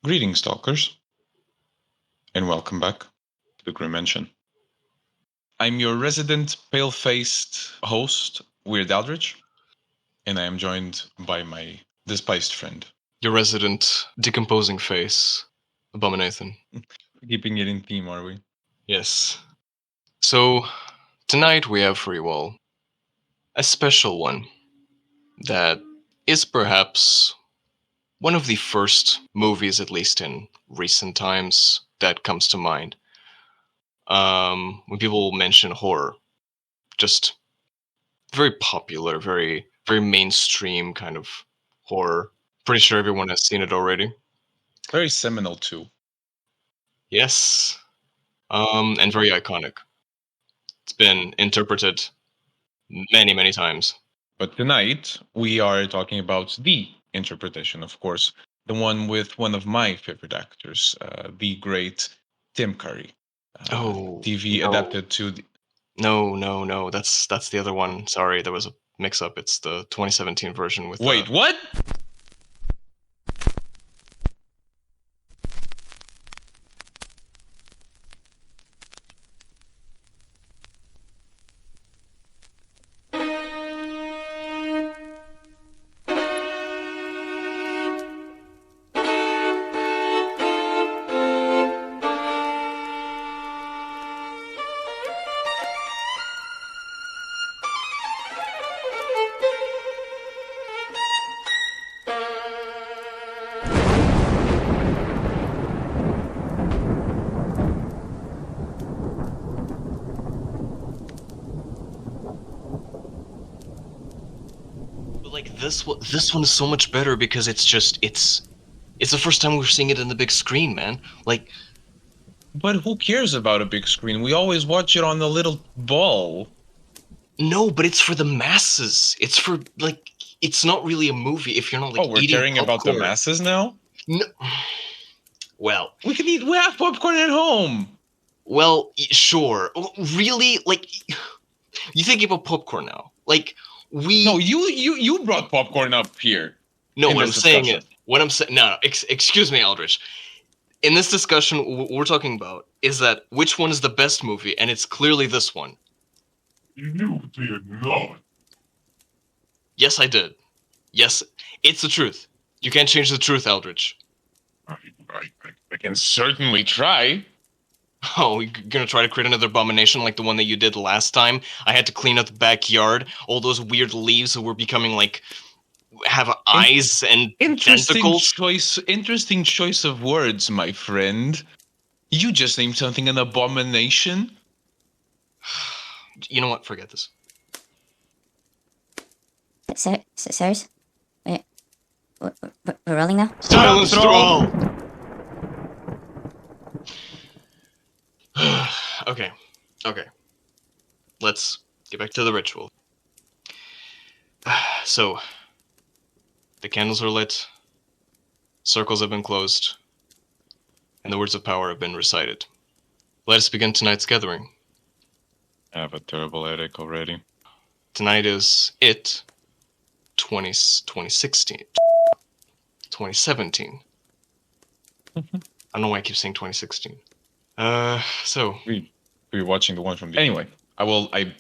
Greetings, Stalkers, and welcome back to the Grymm Mansion. I'm your resident pale-faced host, Weird Aldrich, and I am joined by my despised friend. Your resident decomposing face, Abominathan. Keeping it in theme, are we? Yes. So, tonight we have for you all a special one that is perhaps one of the first movies, at least in recent times, that comes to mind. When people mention horror, just very popular, very mainstream kind of horror. Pretty sure everyone has seen it already. Very seminal, too. Yes. And very iconic. It's been interpreted many, many times. But tonight, we are talking about the interpretation, of course, the one with one of my favorite actors, the great Tim Curry. TV no. adapted to the... No. That's the other one. Sorry, there was a mix-up. It's the 2017 version with. Wait, what? Like this one is so much better because it's the first time we're seeing it in the big screen, man. Like, but who cares about a big screen? We always watch it on the little ball. No, but it's for the masses. It's for like, it's not really a movie if you're not like. Oh, we're caring about the masses now? No. Well, we have popcorn at home. Well, sure. Really, like, you think about popcorn now, like. No, you brought popcorn up here. No, what I'm saying. No, excuse me, Aldrich. In this discussion, what we're talking about is that which one is the best movie, and it's clearly this one. You did not. Yes, I did. Yes, it's the truth. You can't change the truth, Aldrich. I can certainly try. Oh, you're gonna try to create another abomination like the one that you did last time? I had to clean up the backyard. All those weird leaves that were becoming like have eyes and tentacles. Interesting choice of words, my friend. You just named something an abomination. You know what? Forget this. Sirs? We're rolling now? Silence roll! Okay. Let's get back to the ritual. So, the candles are lit, circles have been closed, and the words of power have been recited. Let us begin tonight's gathering. I have a terrible headache already. Tonight is it 2016. 2017. I don't know why I keep saying 2016. So we're watching the one from the... Anyway, I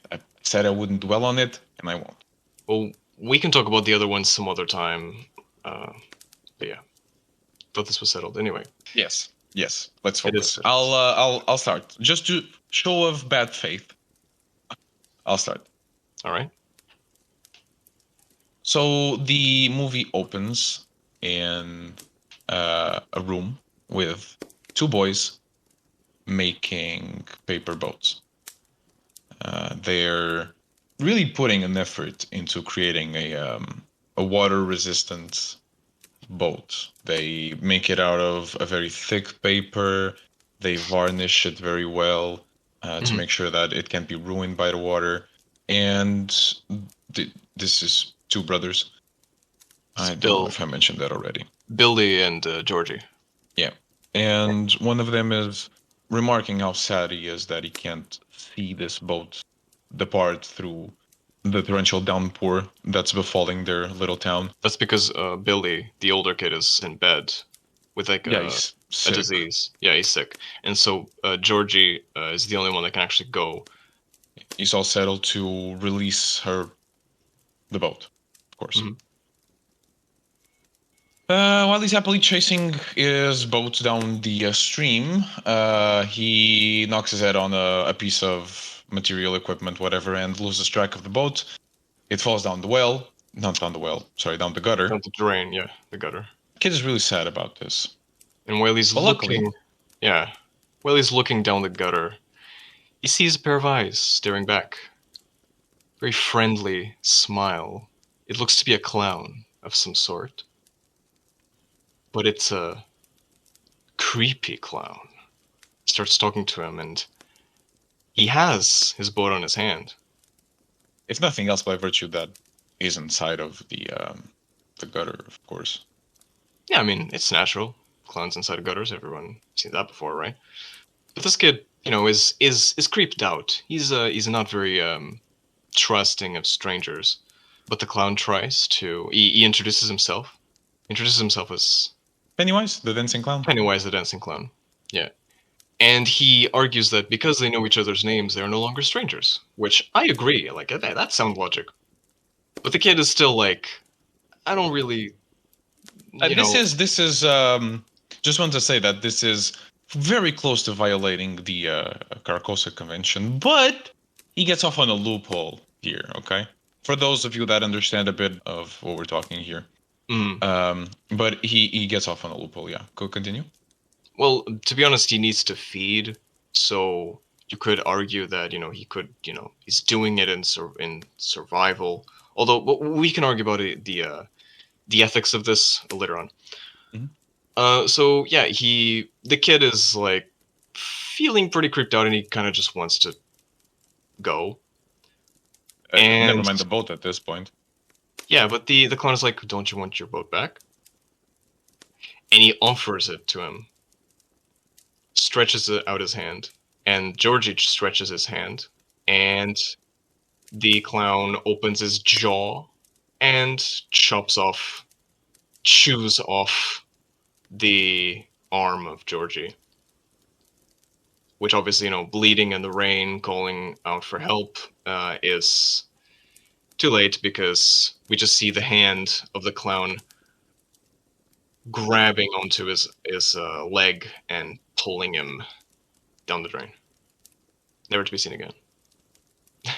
said I wouldn't dwell on it, and I won't. Well, we can talk about the other ones some other time. But yeah, thought this was settled anyway. Yes. Let's focus. I'll start. Just to show of bad faith. I'll start. All right. So the movie opens in a room with two boys making paper boats. They're really putting an effort into creating a water-resistant boat. They make it out of a very thick paper. They varnish it very well to make sure that it can't be ruined by the water. And this is two brothers. I don't know if I mentioned that already. Billy and Georgie. Yeah. And one of them is remarking how sad he is that he can't see this boat depart through the torrential downpour that's befalling their little town. That's because Billy, the older kid, is in bed with like Yeah, a he's sick. disease. Yeah, he's sick, and so Georgie is the only one that can actually go. He's all settled to release the boat, of course. Mhm. While he's happily chasing his boat down the stream, he knocks his head on a piece of material, equipment, whatever, and loses track of the boat. It falls down the well. Not down the well, sorry, down the gutter. Down the drain, yeah, the gutter. Kid is really sad about this. And while he's But luckily- while he's looking down the gutter, he sees a pair of eyes staring back. Very friendly smile. It looks to be a clown of some sort. But it's a creepy clown. Starts talking to him, and he has his boat on his hand. If nothing else, by virtue that is inside of the gutter, of course. Yeah, I mean, it's natural. Clowns inside of gutters, everyone seen that before, right? But this kid, is creeped out. He's not very trusting of strangers. But the clown tries to. He introduces himself. Introduces himself as Pennywise, the dancing clown. Pennywise, the dancing clown. Yeah. And he argues that because they know each other's names, they are no longer strangers. Which I agree. Like that sounds logic. But the kid is still like, I don't really. This is just want to say that this is very close to violating the Carcosa Convention, but he gets off on a loophole here. Okay, for those of you that understand a bit of what we're talking here. But he gets off on a loophole. Yeah, go continue. Well, to be honest, he needs to feed, so you could argue that he could he's doing it in survival. Although we can argue about the ethics of this later on. So yeah, the kid is like feeling pretty creeped out, and he kind of just wants to go. And never mind the boat at this point. Yeah, but the clown is like, "Don't you want your boat back?" And he offers it to him. Stretches out his hand, and Georgie stretches his hand, and the clown opens his jaw and chews off the arm of Georgie. Which obviously, bleeding in the rain, calling out for help, is too late because we just see the hand of the clown grabbing onto his leg and pulling him down the drain. Never to be seen again.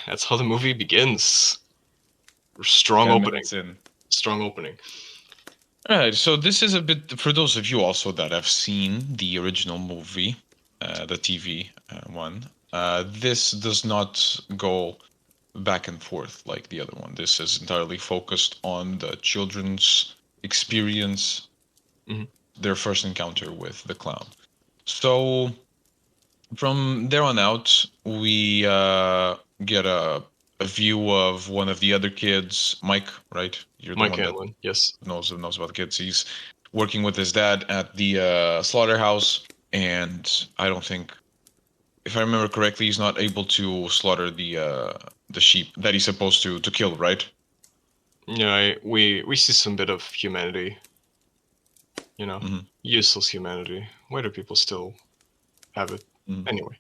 That's how the movie begins. Strong opening. Strong opening. All right, so this is a bit for those of you also that have seen the original movie, the TV one. This does not go back and forth like the other one. This is entirely focused on the children's experience, their first encounter with the clown. So from there on out, we get a view of one of the other kids, Mike, right? You're Mike Hanlon, yes. Knows about the kids. He's working with his dad at the slaughterhouse, and I don't think, if I remember correctly, he's not able to slaughter the sheep that he's supposed to kill, right? Yeah, we see some bit of humanity. Useless humanity. Why do people still have it? Anyway.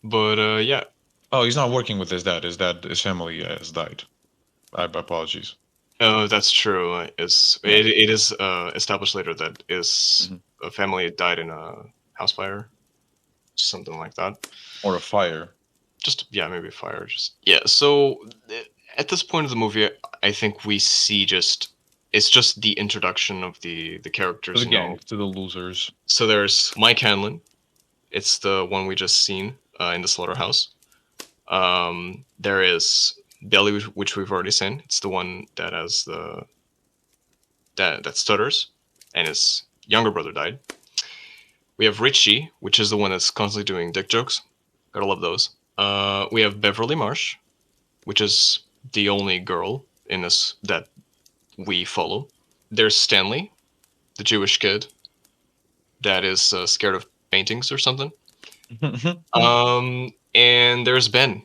But yeah. Oh, he's not working with his dad. His family has died. Apologies. Oh, that's true. It is established later that his family died in a house fire, something like that, or a fire. Maybe a fire. So at this point of the movie, I think we see it's just the introduction of the characters. To the gang, to the losers. So there's Mike Hanlon. It's the one we just seen in the slaughterhouse. There is Billy, which we've already seen. It's the one that has that stutters, and his younger brother died. We have Richie, which is the one that's constantly doing dick jokes. Gotta love those. We have Beverly Marsh, which is the only girl in this that we follow. There's Stanley, the Jewish kid that is scared of paintings or something. And there's Ben,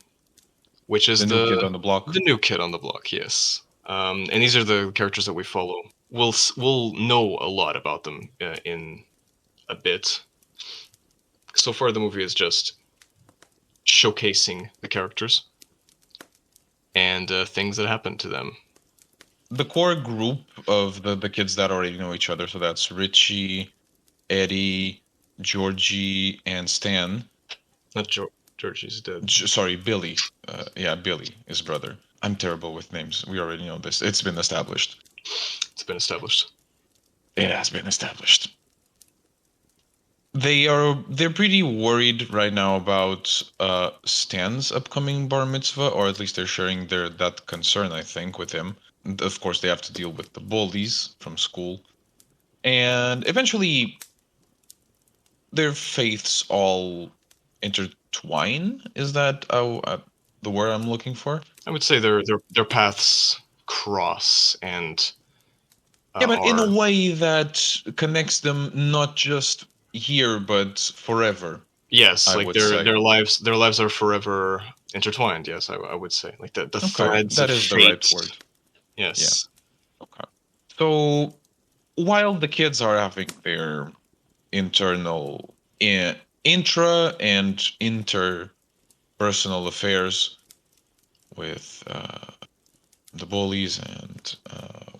which is the new kid on the block. The new kid on the block, yes. And these are the characters that we follow. we'll know a lot about them in a bit. So far, the movie is just showcasing the characters and things that happen to them. The core group of the kids that already know each other, so that's Richie, Eddie, Georgie, and Stan. Not Georgie's dead. Sorry, Billy. Yeah, Billy, his brother. I'm terrible with names. We already know this. It's been established. It's been established. It has been established. They're pretty worried right now about Stan's upcoming bar mitzvah, or at least they're sharing that concern, I think, with him. And of course, they have to deal with the bullies from school, and eventually, their faiths all intertwine. Is that the word I'm looking for? I would say their paths cross and Yeah, but in are- a way that connects them not just here but forever. yes, I like would say. their lives are forever intertwined. Yes, I would say like the threads that of is the fate. right word. Yes. Okay. So while the kids are having their internal intra and interpersonal affairs with the bullies and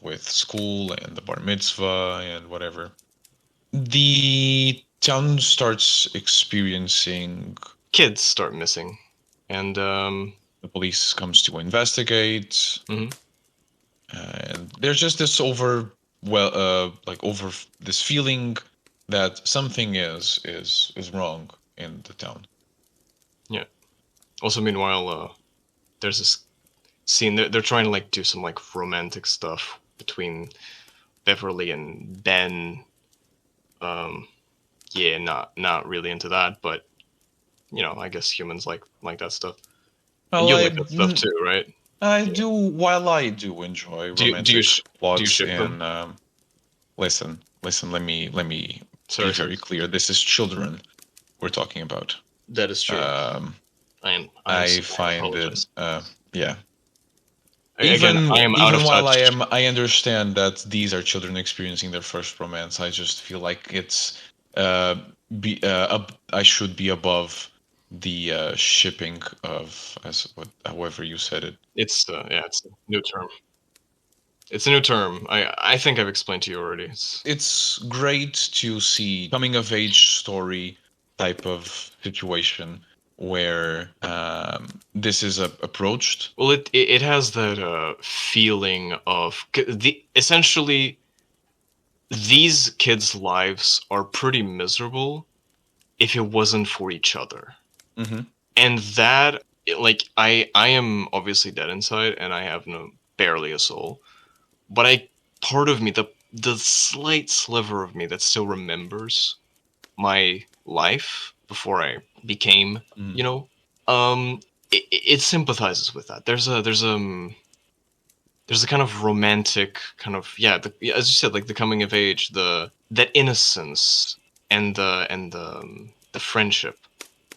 with school and the bar mitzvah and whatever, the town starts experiencing. Kids start missing, and The police comes to investigate, Mhm. and there's just this over this feeling that something is wrong in the town. also meanwhile, there's this scene. They're trying to like do some like romantic stuff between Beverly and Ben. Yeah, not really into that, but you know, I guess humans like that stuff. And you like that stuff too, right? I do. While I do enjoy romantic plots ship them? and listen. Let me Sorry, be very clear. This is children we're talking about. that is true. I find it. Yeah. Again, I am out of while touch. I understand that these are children experiencing their first romance. I just feel like it's I should be above the shipping of however you said it. It's it's a new term. It's a new term. I think I've explained to you already. It's great to see coming of age story type of situation where this is approached. Well, it has that feeling of essentially these kids' lives are pretty miserable if it wasn't for each other. Mm-hmm. And that, like, I am obviously dead inside, and I have barely a soul. But part of me, the slight sliver of me that still remembers my life before I became, it sympathizes with that. There's a kind of romantic kind of as you said, like the coming of age, that innocence and the friendship.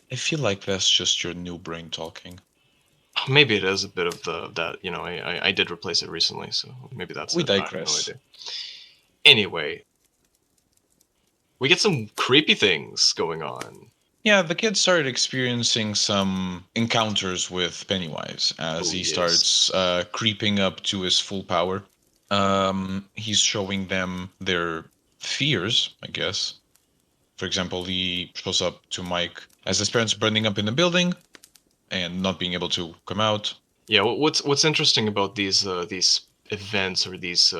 I feel like that's just your new brain talking. Maybe it is a bit of that. I did replace it recently, so maybe that's We it. I digress. have no idea. Anyway, we get some creepy things going on. Yeah, the kids started experiencing some encounters with Pennywise as he starts creeping up to his full power. He's showing them their fears, I guess. For example, he shows up to Mike as his parents burning up in the building and not being able to come out. Yeah, what's interesting about these events or these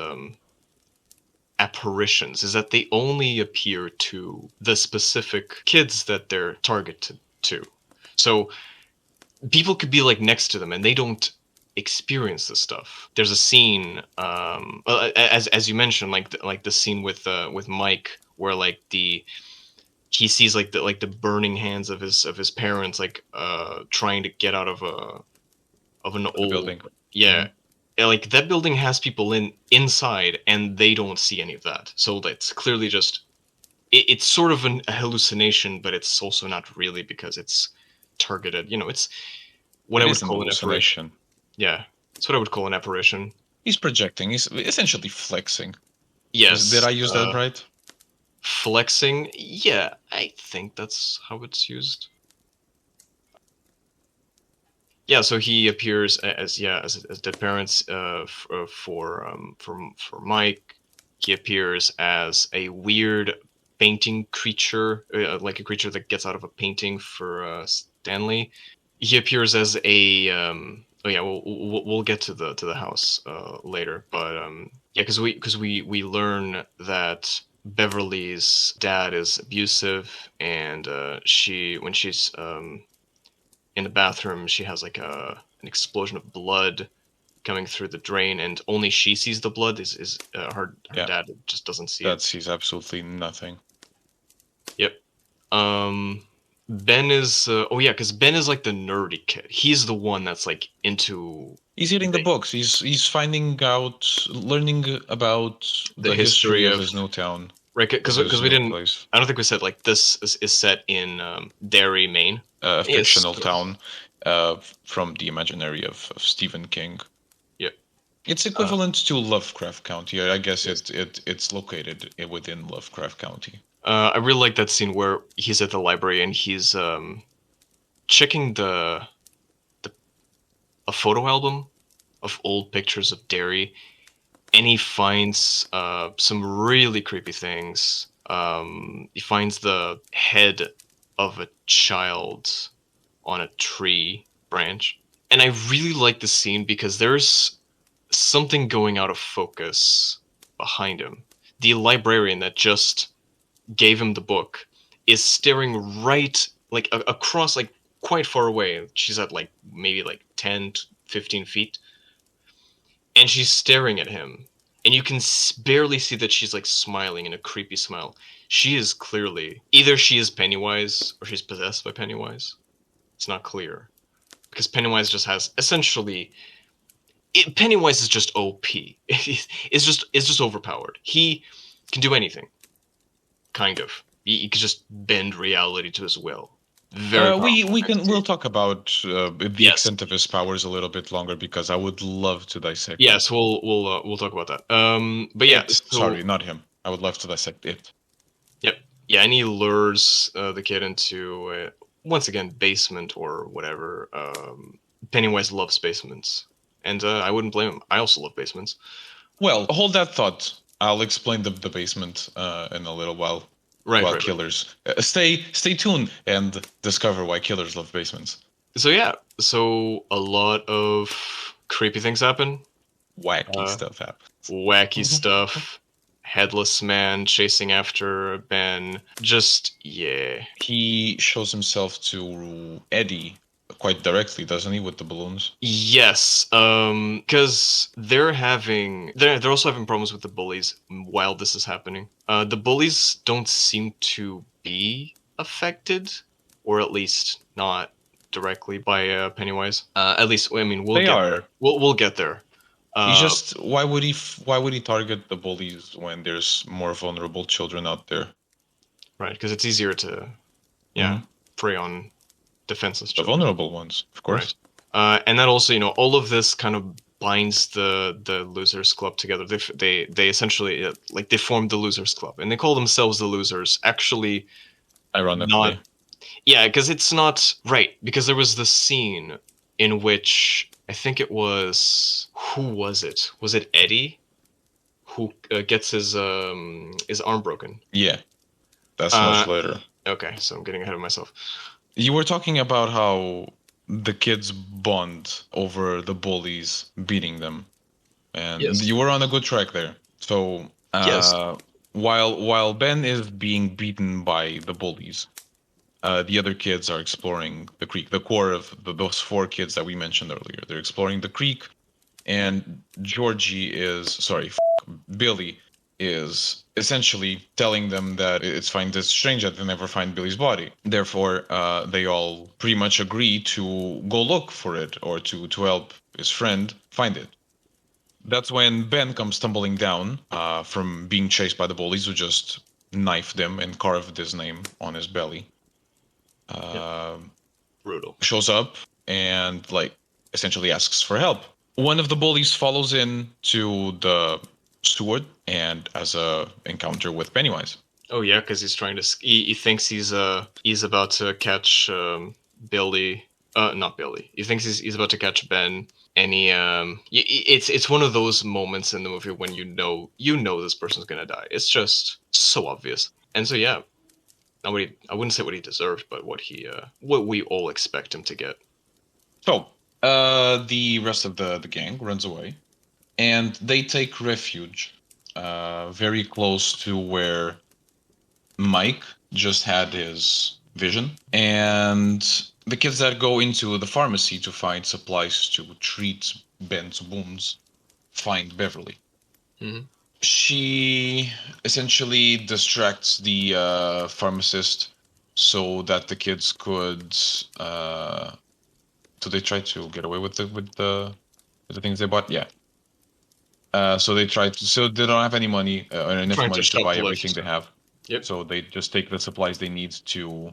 apparitions is that they only appear to the specific kids that they're targeted to. So people could be like next to them and they don't experience this stuff. There's a scene, as you mentioned, like the scene with Mike, where like he sees like the burning hands of his parents, like trying to get out of an old building. Yeah. Mm-hmm. Like that building has people inside and they don't see any of that. So that's clearly just it's sort of a hallucination, but it's also not really because it's targeted. It's what I would call an apparition. Yeah, it's what I would call an apparition. He's projecting. He's essentially flexing. Yes. Did I use that right? Flexing? Yeah, I think that's how it's used. Yeah, so he appears as dead parents for Mike. He appears as a weird painting creature, like a creature that gets out of a painting for Stanley. He appears as a oh yeah, we'll get to the house later, but yeah, because we learn that Beverly's dad is abusive, and when she's in the bathroom, she has like an explosion of blood coming through the drain, and only she sees the blood. Her Yeah. dad just doesn't see That it. sees absolutely nothing. Yep. Ben is oh yeah, because Ben is like the nerdy kid. He's the one that's like into He's reading the books. He's finding out, learning about the history of his new town. Right, because his we new didn't. place. I don't think we said like this is set in Derry, Maine. A fictional Yes. town from the imaginary of Stephen King. Yep. It's equivalent to Lovecraft County. I guess Yes. it's located within Lovecraft County. I really like that scene where he's at the library and he's checking a photo album of old pictures of Derry, and he finds some really creepy things. He finds the head of a child on a tree branch, and I really like the scene because there's something going out of focus behind him. The librarian that just gave him the book is staring right like across, like quite far away. She's at like maybe like 10 to 15 feet, and she's staring at him, and you can barely see that she's like smiling in a creepy smile. She is clearly either she is Pennywise or she's possessed by Pennywise. It's not clear, because Pennywise just has essentially Pennywise is just OP. It's just overpowered. He can do anything, kind of. He can just bend reality to his will. We'll talk about the Yes. extent of his powers a little bit longer, because I would love to dissect. Yes, we'll talk about that. But yeah, sorry, not him. I would love to dissect it. Yep. Yeah, and he lures the kid into once again basement or whatever. Pennywise loves basements, and I wouldn't blame him. I also love basements. Well, hold that thought. I'll explain the basement in a little while. Right. Killers. Stay tuned and discover why killers love basements. So yeah, so a lot of creepy things happen. Wacky stuff happens. Wacky stuff. Headless man chasing after Ben. Just yeah. He shows himself to Eddie quite directly, doesn't he, with the balloons? Yes, because they're also having problems with the bullies while this is happening. The bullies don't seem to be affected, or at least not directly by Pennywise. At least, I mean, we'll get there. Why would he target the bullies when there's more vulnerable children out there? Right, because it's easier to prey on defenseless children. The vulnerable ones, of course. Right. And that also, all of this kind of binds the Losers Club together. They essentially they formed the Losers Club, and they call themselves the Losers. Actually, ironically, yeah, because it's not right. Because there was this scene in which I think it was, who was it? Was it Eddie who gets his arm broken? Yeah, that's much later. Okay, so I'm getting ahead of myself. You were talking about how the kids bond over the bullies beating them, and you were on a good track there. So while Ben is being beaten by the bullies, the other kids are exploring the creek. The core of those 4 kids that we mentioned earlier, they're exploring the creek, and Billy is essentially telling them that it's strange that they never find Billy's body. Therefore, they all pretty much agree to go look for it, or to help his friend find it. That's when Ben comes tumbling down from being chased by the bullies, who just knifed him and carved his name on his belly. Brutal. Shows up and essentially asks for help. One of the bullies follows in to the sewer and as a encounter with Pennywise. Oh yeah, because he's trying to. He thinks he's about to catch Billy. Not Billy. He thinks he's about to catch Ben, and it's one of those moments in the movie when you know this person's gonna die. It's just so obvious. And so yeah, I wouldn't say what he deserved, but what we all expect him to get. So, the rest of the gang runs away, and they take refuge very close to where Mike just had his vision. And the kids that go into the pharmacy to find supplies to treat Ben's wounds find Beverly. Mhm. She essentially distracts the pharmacist so that the kids could. So they try to get away with the things they bought. Yeah. So they try to. So they don't have any money or enough Trying to money to buy shoplift. everything they have. Yep. So they just take the supplies they need to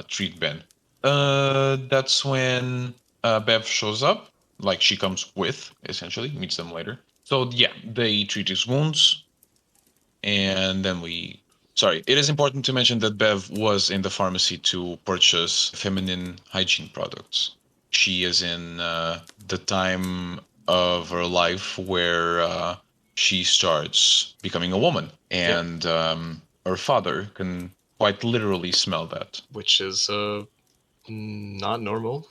treat Ben. That's when Bev shows up. Like she comes with, essentially, meets them later. So yeah, they treat his wounds, and then we. Sorry, it is important to mention that Bev was in the pharmacy to purchase feminine hygiene products. She is in the time of her life where she starts becoming a woman, and her father can quite literally smell that. Which is not normal.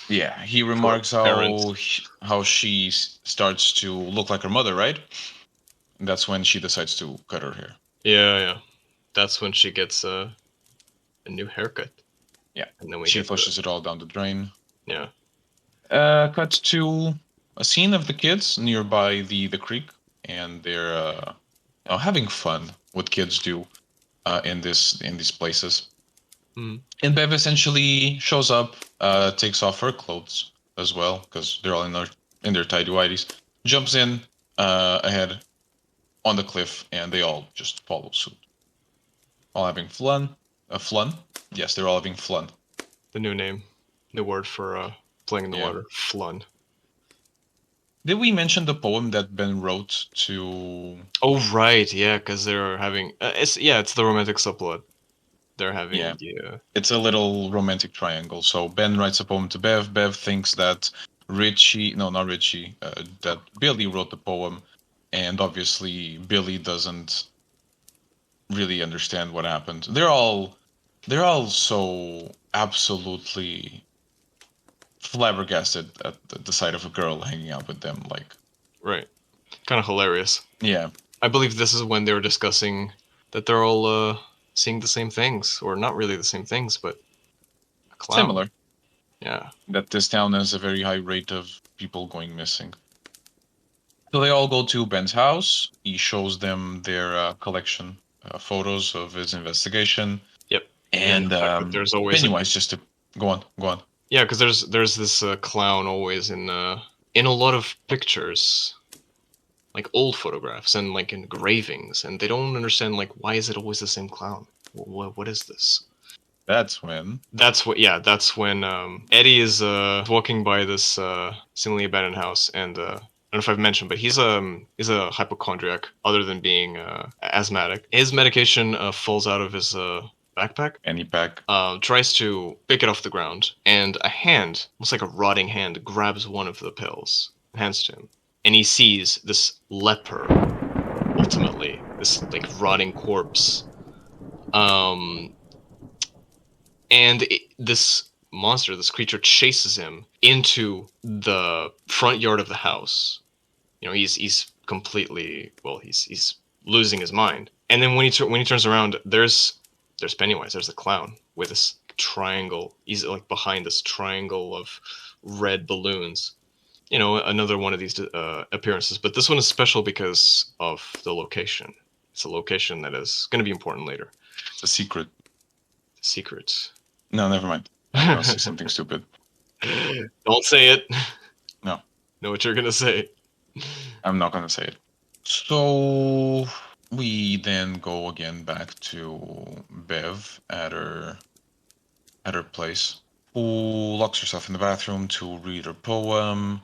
Yeah, he remarks parents. how she starts to look like her mother, right? That's when she decides to cut her hair. Yeah. That's when she gets a new haircut. Yeah, and then she flushes it all down the drain. Yeah. Cut to a scene of the kids nearby the creek, and they're having fun. What kids do in these places. Mhm. And Bev essentially shows up, takes off her clothes as well because they're all in their tidy whities. Jumps in ahead on the cliff, and they all just follow suit. All having fun. Flun? Yes, they're all having fun. The new name, the word for playing in the water, flun. Did we mention the poem that Ben wrote to? Oh right, yeah, because they're having it's the romantic subplot. They're having It's a little romantic triangle. So Ben writes a poem to Bev. Bev thinks that not Richie, that Billy wrote the poem, and obviously Billy doesn't really understand what happened. They're all so absolutely flabbergasted at the sight of a girl hanging out with them. Like, right, kind of hilarious. Yeah, I believe this is when they were discussing that they're all seeing the same things, or not really the same things, but a clown. Similar. Yeah. That this town has a very high rate of people going missing. So they all go to Ben's house. He shows them their collection photos of his investigation. Yep. And there's always Pennywise just to go on. Yeah, because there's this clown always in a lot of pictures, like old photographs and like engravings, and they don't understand like why is it always the same clown? What is this? That's when Eddie is walking by this seemingly abandoned house, and I don't know if I've mentioned, but he's a hypochondriac. Other than being asthmatic, his medication falls out of his backpack. Any pack. Tries to pick it off the ground, and a hand, almost like a rotting hand, grabs one of the pills and hands it to him. And he sees this leper, ultimately, this like rotting corpse. This monster, this creature, chases him into the front yard of the house. You know, he's completely he's losing his mind. And then when he turns around, there's Pennywise. There's the clown with this triangle. He's like behind this triangle of red balloons. You know, another one of these appearances. But this one is special because of the location. It's a location that is going to be important later. It's a secret. Secret. No, never mind. I'll say something stupid. Don't say it. No. Know what you're going to say. I'm not going to say it. So we then go again back to Bev at her place, who locks herself in the bathroom to read her poem.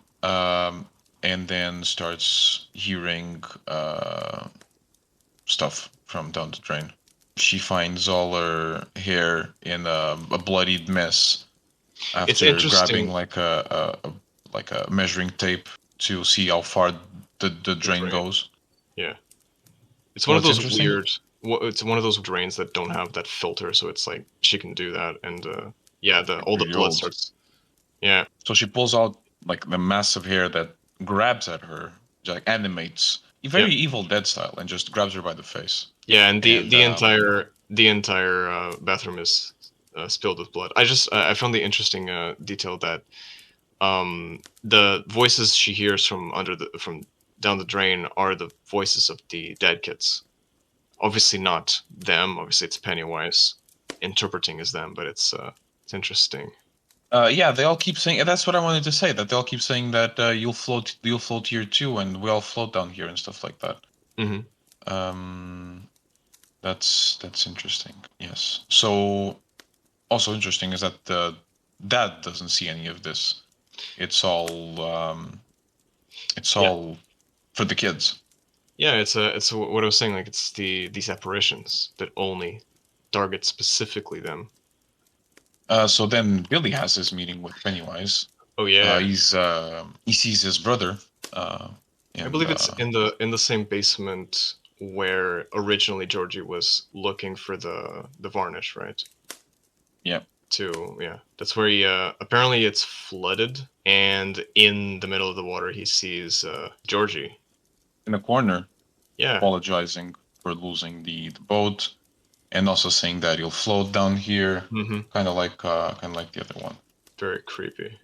and then starts hearing stuff from down the drain. She finds all her hair in a bloodied mess It's after grabbing interesting. like a measuring tape to see how far the drain drain. goes. Yeah. It's one of What's those interesting? weird. It's one of those drains that don't have that filter, so it's like she can do that, and yeah, all the Pretty blood old. starts. Yeah, So she pulls out like the massive hair that grabs at her, like animates, very Evil Dead style, and just grabs her by the face. yeah, and the And, the entire bathroom is spilled with blood. I found the interesting detail that the voices she hears from from down the drain are the voices of the dead kids. Obviously not them. Obviously it's Pennywise interpreting as them, but it's interesting. Yeah, they all keep saying. That's what I wanted to say. That they all keep saying that you'll float here too, and we all float down here and stuff like that. Mm-hmm. That's interesting. Yes. So, also interesting is that the dad doesn't see any of this. It's all for the kids. Yeah, it's what I was saying. Like it's these apparitions that only target specifically them. So then Billy has his meeting with Pennywise. Oh yeah, He sees his brother. I believe it's in the same basement where originally Georgie was looking for the varnish, right? Yeah. That's where he apparently it's flooded, and in the middle of the water he sees Georgie in a corner. Yeah, apologizing for losing the boat, and also saying that he'll float down here, kind of like the other one. Very creepy.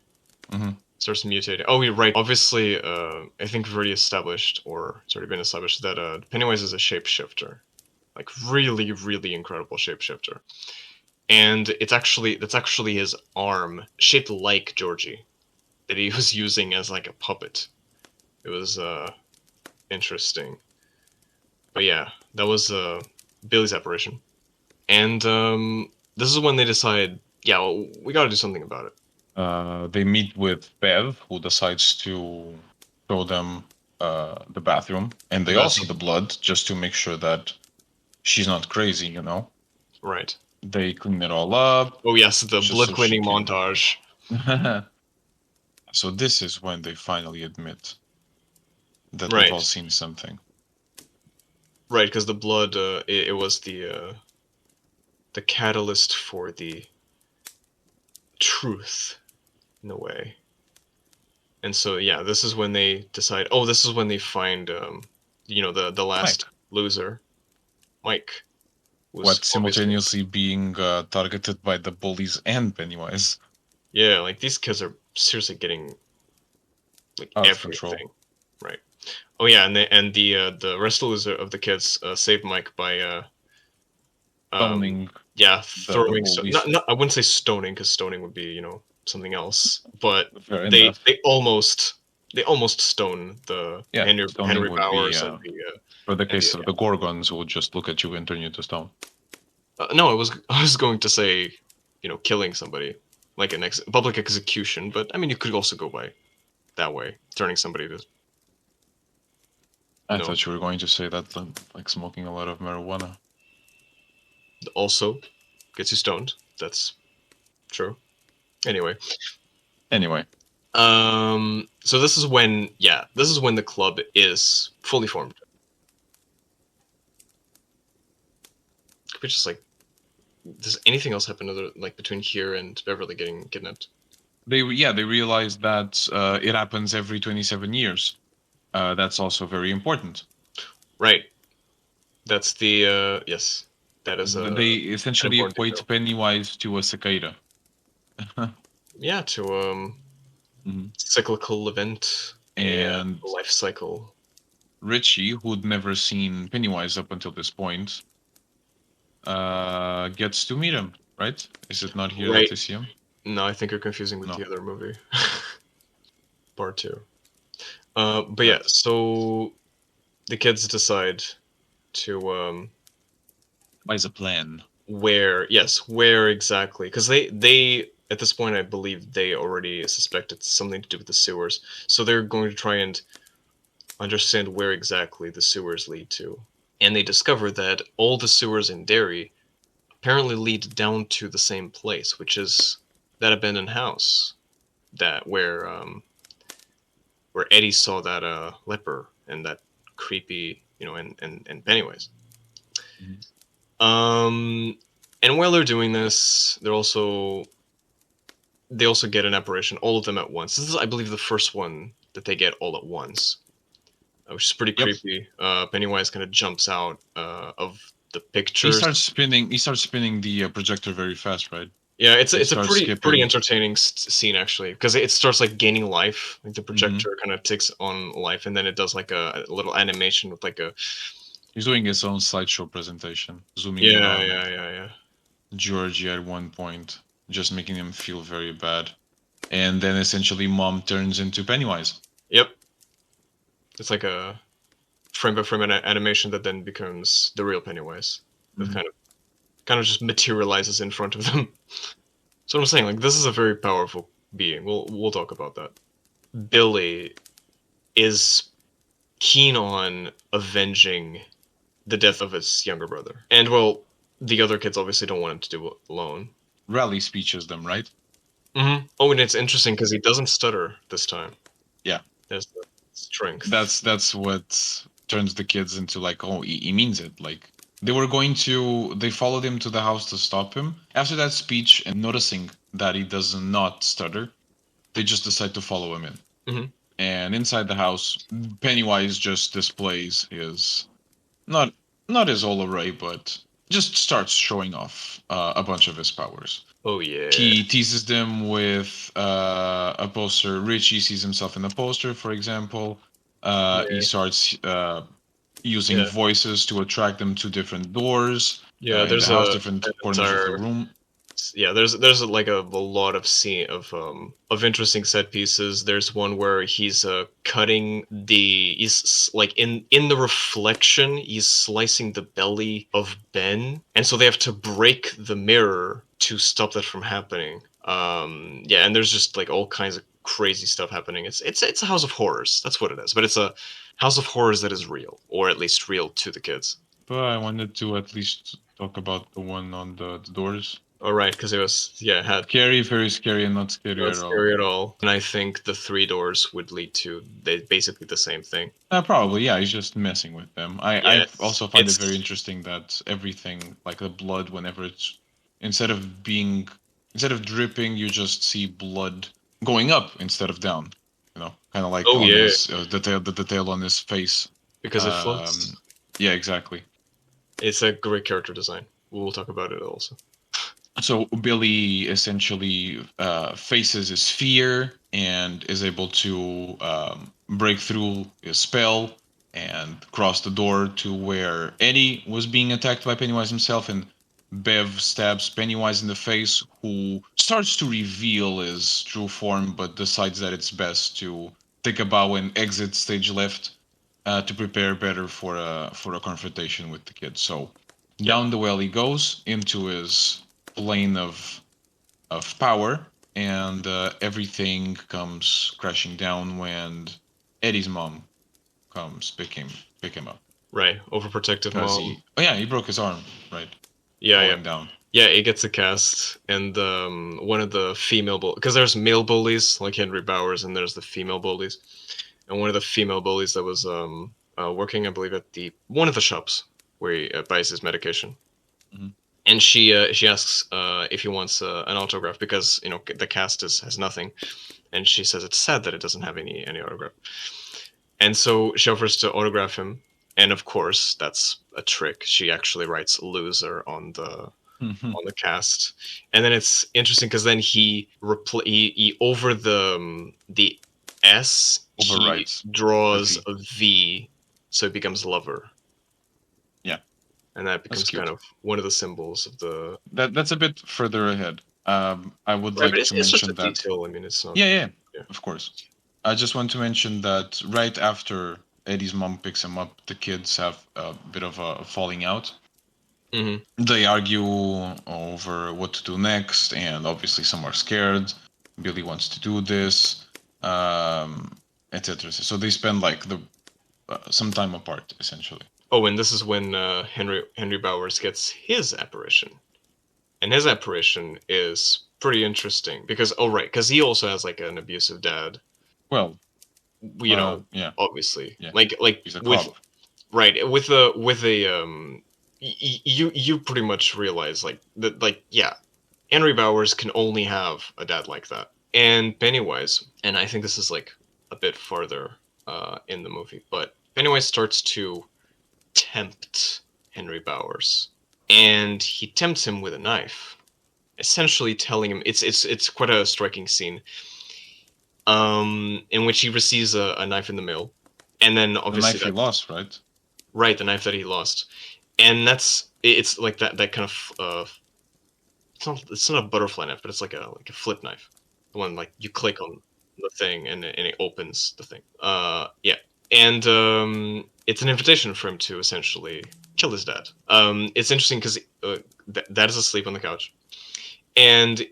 Mm-hmm. Starts mutating. Oh, you're right. Obviously, I think we've already established, or it's already been established, that Pennywise is a shapeshifter, like really, really incredible shapeshifter. And that's actually his arm, shaped like Georgie, that he was using as like a puppet. It was interesting. But yeah, that was Billy's apparition. And this is when they decide, yeah, well, we got to do something about it. They meet with Bev, who decides to show them the bathroom, and they all see the blood just to make sure that she's not crazy, you know? Right. They clean it all up. Oh yes, the blood cleaning montage. So this is when they finally admit that they've all seen something. Right, because the blood, it was the catalyst for the truth, in a way. And so, yeah, this is when they decide. Oh, this is when they find, the last loser, Mike. What simultaneously being targeted by the bullies and Pennywise. Yeah, like these kids are seriously getting like out everything. Of control. Right. Oh yeah, and the rest of the kids save Mike by stoning. Yeah, throwing. Not I wouldn't say stoning, because stoning would be something else. But they almost stone the Henry Bowers and the. For the case of the Gorgons, who would just look at you and turn you to stone. No, I was going to say, killing somebody, like an public execution. But I mean, you could also go by that way, turning somebody to. I thought you were going to say that like smoking a lot of marijuana. Also, gets you stoned. That's true. Anyway. So this is when the club is fully formed. Could we just does anything else happen other between here and Beverly getting kidnapped? They realized that it happens every 27 years. That's also very important. Right. That's the yes. That is they essentially equate Pennywise to a cicada. Yeah, to cyclical event and life cycle. Richie, who'd never seen Pennywise up until this point, gets to meet him, right? Is it not here that they see him? No, I think you're confusing with the other movie. Part 2. But yeah, so the kids decide to devise a plan. Where exactly? Because they at this point, I believe they already suspect it's something to do with the sewers. So they're going to try and understand where exactly the sewers lead to. And they discover that all the sewers in Derry apparently lead down to the same place, which is that abandoned house that where Eddie saw that leper and that creepy, and Pennywise. And while they're doing this, they also get an apparition, all of them at once. This is, I believe, the first one that they get all at once, which is pretty creepy. Pennywise kind of jumps out of the pictures. He starts spinning the projector very fast, right? Yeah, it's a pretty entertaining scene actually, because it starts like gaining life. Like the projector kind of takes on life, and then it does like a little animation with like a. He's doing his own slideshow presentation, zooming in on Georgie at one point, just making him feel very bad, and then essentially Mom turns into Pennywise. Yep, it's like a frame by frame animation that then becomes the real Pennywise. That kind of just materializes in front of them. So I'm saying, like, this is a very powerful being. We'll talk about that. Billy is keen on avenging the death of his younger brother, and well, the other kids obviously don't want him to do it alone. Rally speeches them, right? Mm-hmm. Oh, and it's interesting because he doesn't stutter this time. Yeah, there's the strength. That's what turns the kids into like, oh, he means it. Like they followed him to the house to stop him. After that speech and noticing that he does not stutter, they just decide to follow him in. And inside the house, Pennywise just displays his not his whole array, but just starts showing off a bunch of his powers. Oh yeah. He teases them with a poster. Richie sees himself in the poster, for example. He starts using voices to attract them to different doors. Yeah, there's different corners of the room. Yeah, there's like a lot of scene of interesting set pieces. There's one where he's he's like in the reflection, he's slicing the belly of Ben, and so they have to break the mirror to stop that from happening. And there's just like all kinds of crazy stuff happening. It's a house of horrors. That's what it is. But it's a house of horrors that is real, or at least real to the kids. But I wanted to at least talk about the one on the doors. Oh, right, because it was, had scary, very scary, and not scary at all. Not scary at all. And I think the 3 doors would lead to basically the same thing. Probably, yeah. He's just messing with them. I also find it very interesting that everything, like the blood, whenever it's instead of dripping, you just see blood going up instead of down. You know, kind of like the detail on his face because it floats. Yeah, exactly. It's a great character design. We'll talk about it also. So Billy essentially faces his fear and is able to break through his spell and cross the door to where Eddie was being attacked by Pennywise himself, and Bev stabs Pennywise in the face, who starts to reveal his true form, but decides that it's best to take a bow and exit stage left to prepare better for a confrontation with the kids. So down the well he goes into his plane of power, and everything comes crashing down when Eddie's mom comes pick him up. Right, overprotective mom. He broke his arm, right? Down. Yeah, he gets a cast, and one of the female because there's male bullies like Henry Bowers, and there's the female bullies, and one of the female bullies that was working, I believe, at one of the shops where he buys his medication. And she asks if he wants an autograph because the cast has nothing, and she says it's sad that it doesn't have any autograph, and so she offers to autograph him, and of course that's a trick. She actually writes "loser" on the cast, and then it's interesting because then he over the S he draws a V, so it becomes lover. And that becomes kind of one of the symbols of the. That's a bit further ahead. I would like to mention that. Detail. I mean, it's not. Yeah, of course. I just want to mention that right after Eddie's mom picks him up, the kids have a bit of a falling out, They argue over what to do next, and obviously some are scared. Billy wants to do this, etc. So they spend like some time apart, essentially. Oh, and this is when Henry Bowers gets his apparition, and his apparition is pretty interesting because because he also has like an abusive dad. Well, Yeah, obviously, yeah. like He's a with cop. right with a you pretty much realize like that Henry Bowers can only have a dad like that. And Pennywise, and I think this is like a bit farther in the movie, but Pennywise starts to tempt Henry Bowers, and he tempts him with a knife, essentially telling him it's quite a striking scene, in which he receives a knife in the mail, and then The obviously knife he lost, right? right, the knife that he lost, and it's like that kind of it's not a butterfly knife, but it's like a flip knife, the one like you click on the thing and it opens the thing. Yeah, and it's an invitation for him to essentially kill his dad. It's interesting because dad is asleep on the couch, and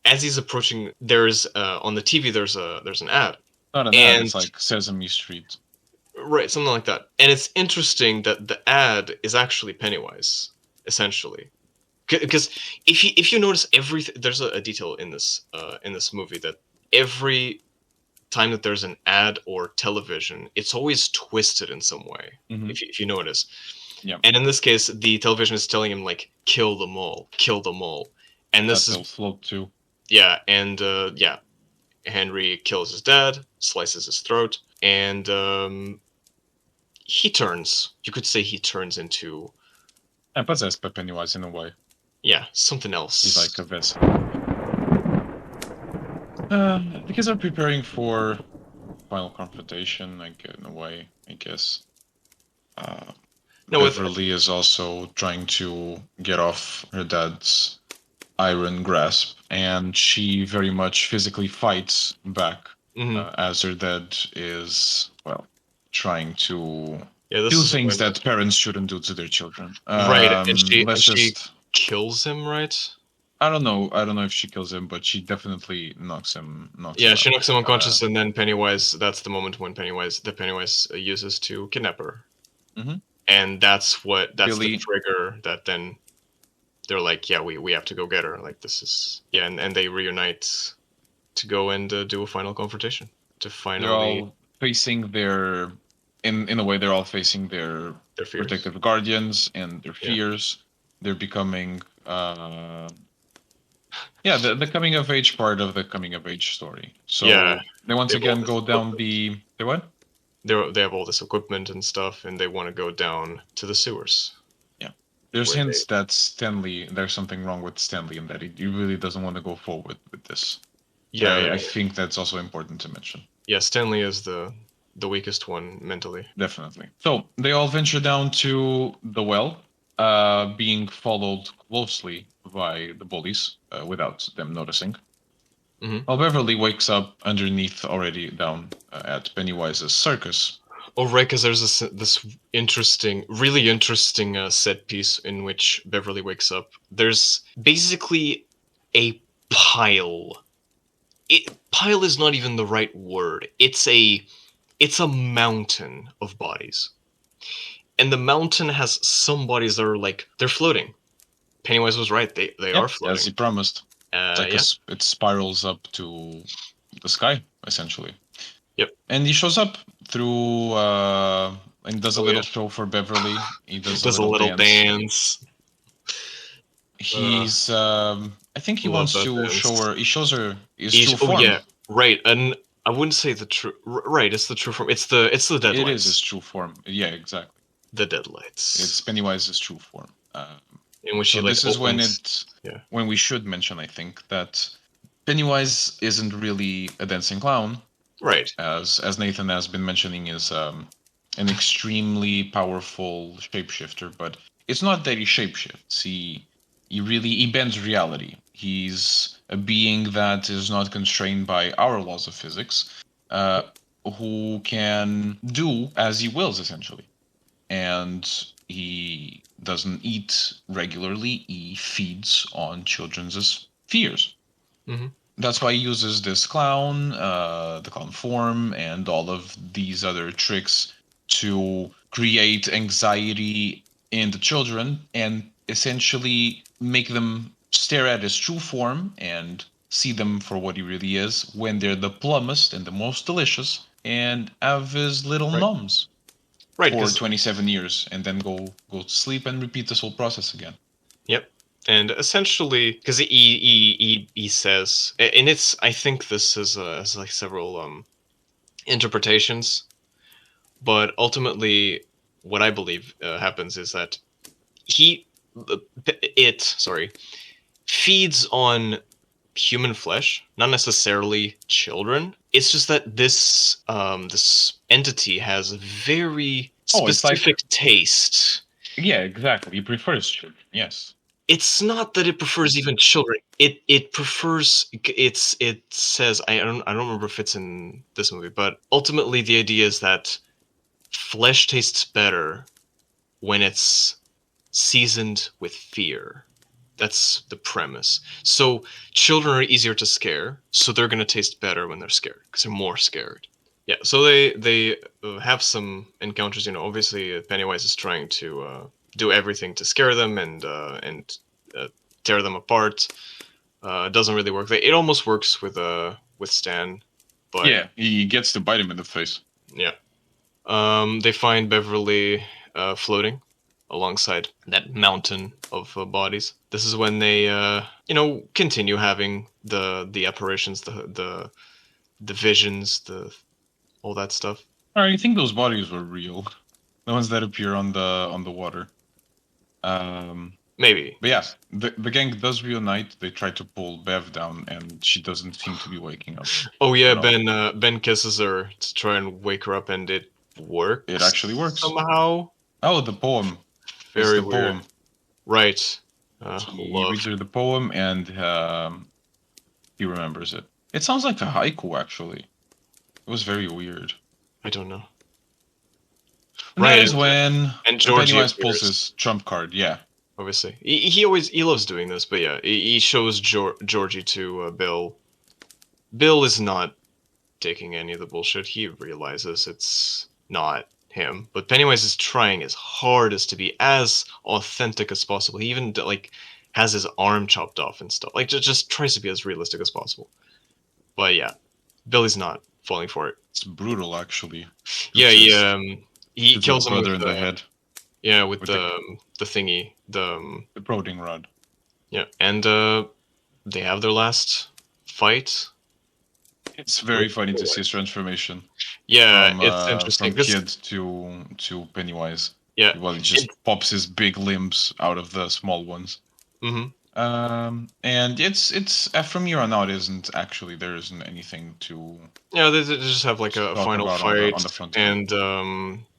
as he's approaching, there's on the TV there's an ad. Not an ad, it's like Sesame Street. Right, something like that. And it's interesting that the ad is actually Pennywise, essentially. Because if you notice everything, there's a detail in this movie that every time that there's an ad or television, it's always twisted in some way. Mm-hmm. If you notice, yeah. And in this case, the television is telling him like kill them all, and this they'll float too. Yeah, and Henry kills his dad, slices his throat, and he turns. You could say he turns into. And possessed by Pennywise in a way. Yeah, something else. He's like a vessel. Because I'm preparing for final confrontation, like in a way, I guess. Beverly is also trying to get off her dad's iron grasp, and she very much physically fights back as her dad is, well, trying to do things that parents shouldn't do to their children. Right, and she kills him, right? I don't know if she kills him, but she definitely knocks him. She knocks him unconscious, and then Pennywise. That's the moment when Pennywise uses to kidnap her, and that's the trigger that then they're like, yeah, we have to go get her. Like this is and they reunite to go and do a final confrontation to finally. They're all facing their. In a way, they're all facing their protective guardians and their fears. Yeah. They're becoming, the coming of age part of the coming of age story. So they once again go down the what? They have all this equipment and stuff, and they want to go down to the sewers. Yeah, there's hints that Stanley. There's something wrong with Stanley in that he really doesn't want to go forward with this. I think that's also important to mention. Yeah, Stanley is the weakest one mentally. Definitely. So they all venture down to the well, being followed closely by the bullies without them noticing. While Beverly wakes up underneath, already down at Pennywise's circus. Oh, right, because there's this really interesting set piece in which Beverly wakes up. There's basically a pile. Pile is not even the right word. It's a mountain of bodies. And the mountain has some bodies that are like, they're floating. Pennywise was right. They are floating. As he promised. It spirals up to the sky, essentially. Yep. And he shows up through, and does a little show for Beverly. He does a little dance. He's, I think he wants to show her, he shows her his true form. Oh, yeah, right. And I wouldn't say the true. Right, it's the true form. It's the deadlights. It is his true form. Yeah, exactly. The deadlights. It's Pennywise's true form. In which this is when when we should mention, I think, that Pennywise isn't really a dancing clown. Right. As Nathan has been mentioning, is an extremely powerful shapeshifter, but it's not that he shapeshifts. He bends reality. He's a being that is not constrained by our laws of physics, who can do as he wills, essentially. And he doesn't eat regularly. He feeds on children's fears. Mm-hmm. That's why he uses this clown, the clown form, and all of these other tricks to create anxiety in the children and essentially make them stare at his true form and see them for what he really is when they're the plumbest and the most delicious and have his little Right. noms Right, for because 27 years and then go to sleep and repeat this whole process again. yep, and essentially, because he says, and it's I think this is has like several interpretations, but ultimately, what I believe happens is that he sorry feeds on human flesh, not necessarily children. It's just that this entity has a very Oh, it's like- specific taste. Yeah, exactly. He prefers children. Yes. It's not that it prefers even children. It prefers it says I don't remember if it's in this movie, but ultimately the idea is that flesh tastes better when it's seasoned with fear. That's the premise. So children are easier to scare, so they're going to taste better when they're scared because they're more scared. Yeah, so they have some encounters. You know, obviously Pennywise is trying to do everything to scare them and tear them apart. It doesn't really work. It almost works with Stan, but Yeah, he gets to bite him in the face. yeah. They find Beverly floating alongside that mountain of bodies. This is when they, continue having the apparitions, the visions, all that stuff. I think those bodies were real. The ones that appear on the water. Maybe. But yeah, the gang does reunite. They try to pull Bev down, and she doesn't seem to be waking up. Oh yeah, No. Ben kisses her to try and wake her up, and it works. It actually works. somehow. Oh, the poem. Very It's the weird. poem. Right. He reads her the poem, and he remembers it. It sounds like a haiku, actually. It was very weird. I don't know. And Right, that is and- when and Georgie Pennywise pulls appears. his trump card. Yeah. Obviously, he loves doing this, but yeah, he shows Georgie to Bill. Bill is not taking any of the bullshit. He realizes it's not him, but Pennywise is trying his hardest to be as authentic as possible. He even like has his arm chopped off and stuff. Like just tries to be as realistic as possible. But yeah, Billy's not falling for it. It's brutal, actually. Yeah, Just he shoots kills his him brother with in the head. Yeah, with with the thingy, The prodding rod. yeah, and they have their last fight. It's very funny to see his transformation. Yeah, From, it's interesting. from 'Cause- kid to Pennywise. yeah, Well, he just pops his big limbs out of the small ones. hmm And it's from here on out isn't actually there isn't anything to yeah, they just have like a talk final about fight, on the front end.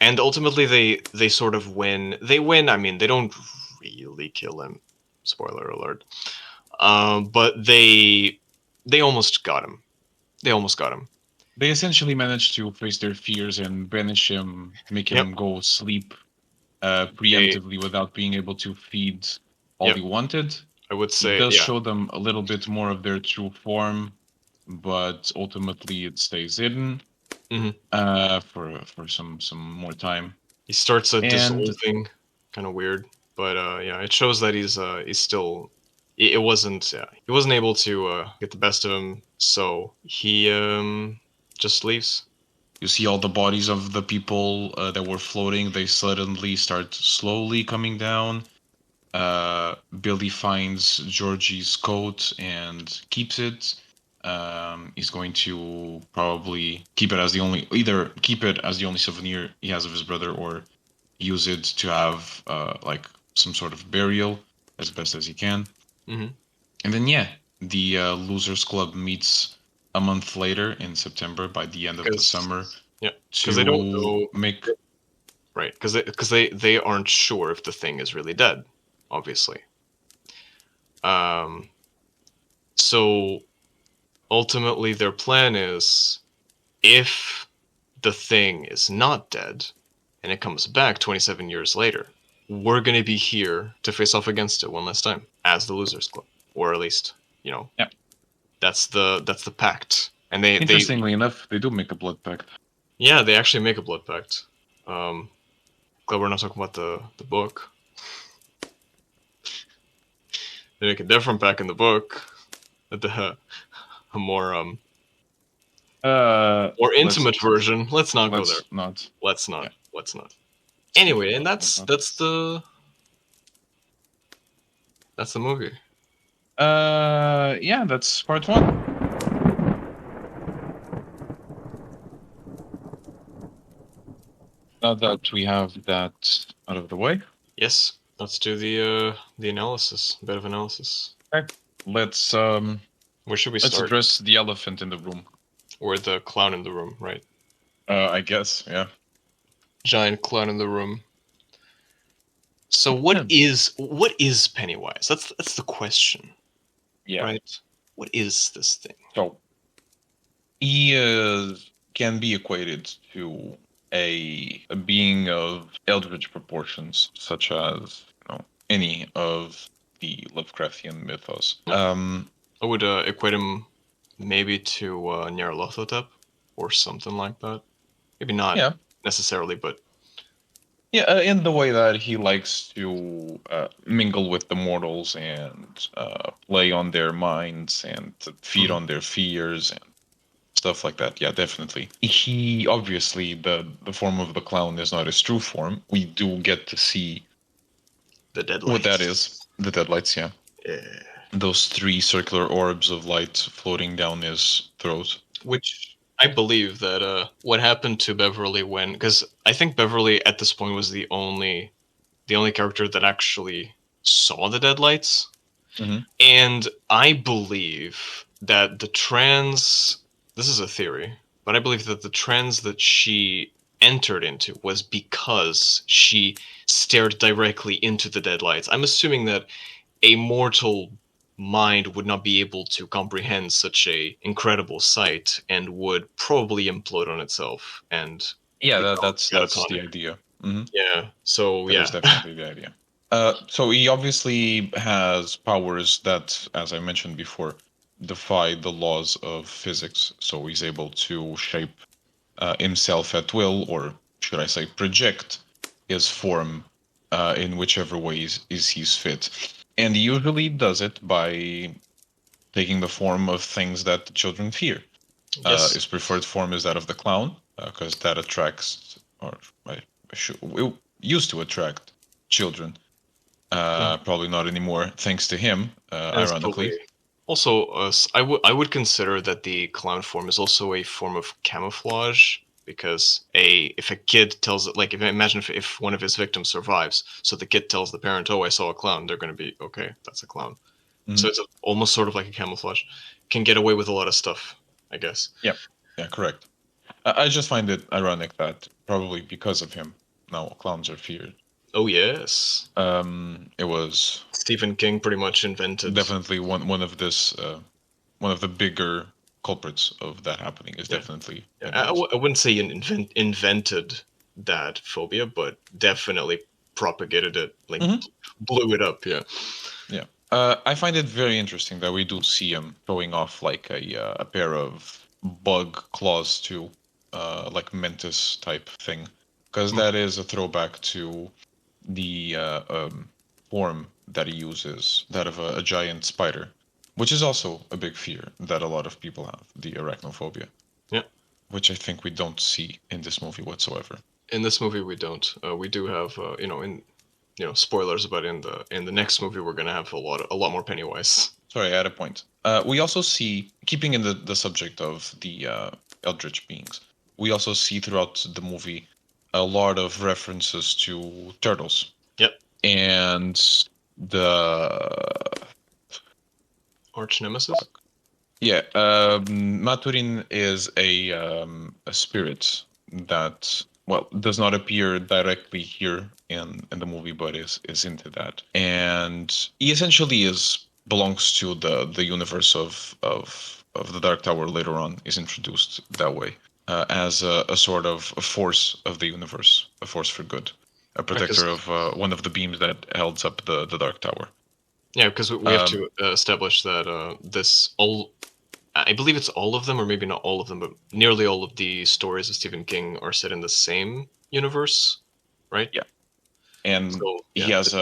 and ultimately they sort of win. They win. I mean, they don't really kill him. Spoiler alert. But they almost got him. They almost got him. They essentially managed to face their fears and banish him, make him Yep. go sleep preemptively without being able to feed all Yep. he wanted. I would It say, does yeah. show them a little bit more of their true form, but ultimately it stays hidden Mhm. For some more time. He starts And- dissolving, kind of weird, but yeah, it shows that he's still. It wasn't. Yeah, he wasn't able to get the best of him, so he just leaves. You see all the bodies of the people that were floating. They suddenly start slowly coming down. Billy finds Georgie's coat and keeps it. He's going to probably keep it as the only souvenir he has of his brother, or use it to have like some sort of burial as best as he can. Mm-hmm. And then yeah, the Losers Club meets a month later in September by the end of the 'Cause- summer. yeah, to 'cause they don't know- make Right, because they aren't sure if the thing is really dead, obviously. So ultimately their plan is, if the thing is not dead and it comes back 27 years later, we're gonna be here to face off against it one last time as the Losers Club, or at least Yeah. that's the pact. And they Interestingly enough, they do make a blood pact. yeah, they actually make a blood pact. Glad we're not talking about the book. They make a different pact in the book. A more more intimate version. Let's not go there. Let's not. Yeah. Let's not. Anyway, and that's the movie. Yeah, that's part 1. Now that we have that out of the way, Yes, let's do the analysis. A bit of analysis. okay. Let's Where should we let's start? address the elephant in the room. Or the clown in the room, right? I guess, yeah. Giant clown in the room. So what is Pennywise? That's the question. Yeah. Right? What is this thing? So he can be equated to a being of eldritch proportions, such as any of the Lovecraftian mythos. I would equate him maybe to Nyarlathotep or something like that. Maybe not necessarily, but yeah, in the way that he likes to mingle with the mortals and play on their minds and to feed on their fears and stuff like that. Yeah, definitely. He obviously the form of the clown is not his true form. We do get to see the deadlights. What that is. The deadlights, yeah. Those 3 circular orbs of light floating down his throat. Which I believe that what happened to Beverly when, because I think Beverly at this point was the only character that actually saw the deadlights, and I believe that the trance. This is a theory, but I believe that the trance that she entered into was because she stared directly into the deadlights. I'm assuming that a mortal mind would not be able to comprehend such a incredible sight and would probably implode on itself. And yeah, that's the idea. Yeah. So that is definitely the idea. So he obviously has powers that, as I mentioned before, defy the laws of physics. So he's able to shape himself at will, or should I say, project his form in whichever way he sees fit. And he usually does it by taking the form of things that the children fear. Yes. His preferred form is that of the clown, because that attracts, or it used to attract children. Probably not anymore, thanks to him, ironically. Also, I would consider that the clown form is also a form of camouflage, because if a kid tells it, like, imagine if one of his victims survives, so the kid tells the parent, "Oh, I saw a clown," they're going to be, okay, that's a clown. So it's almost sort of like a camouflage. Can get away with a lot of stuff, I guess. Yeah, correct. I just find it ironic that probably because of him, now clowns are feared. Oh yes. It was Stephen King pretty much invented. Definitely one of the bigger culprits of that happening is definitely. I wouldn't say invented that phobia, but definitely propagated it, like blew it up. Yeah. Yeah. I find it very interesting that we do see him showing off like a pair of bug claws too, like Mentis type thing, because that is a throwback to the form that he uses, that of a giant spider, which is also a big fear that a lot of people have, the arachnophobia. Yeah. Which I think we don't see in this movie whatsoever. In this movie, we don't. We do have, spoilers, but in the next movie, we're gonna have a lot more Pennywise. Sorry, I had a point. We also see, keeping in the subject of the eldritch beings, we also see throughout the movie a lot of references to turtles. Yep. And the arch nemesis. Yeah, Maturin is a spirit that does not appear directly here in the movie, but is into that, and he essentially belongs to the universe of the Dark Tower. Later on, is introduced that way as a sort of a force of the universe, a force for good. a protector of one of the beams that holds up the Dark Tower. Yeah, because we have to establish that I believe it's all of them, or maybe not all of them, but nearly all of the stories of Stephen King are set in the same universe, right? Yeah. And So, he has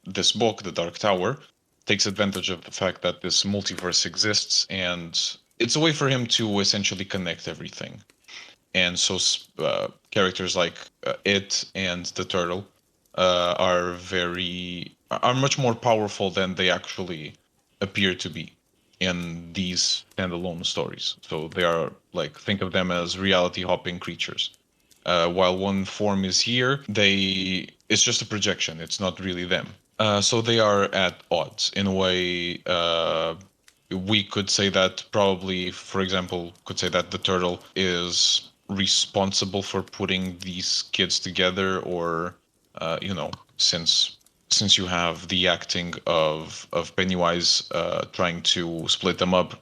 this book, The Dark Tower, takes advantage of the fact that this multiverse exists, and it's a way for him to essentially connect everything. And so characters like it and the turtle are much more powerful than they actually appear to be in these standalone stories. So they are like, think of them as reality hopping creatures. While one form is here, it's just a projection. It's not really them. So they are at odds in a way. We could say that probably, for example, could say that the turtle is responsible for putting these kids together, or since you have the acting of Pennywise trying to split them up,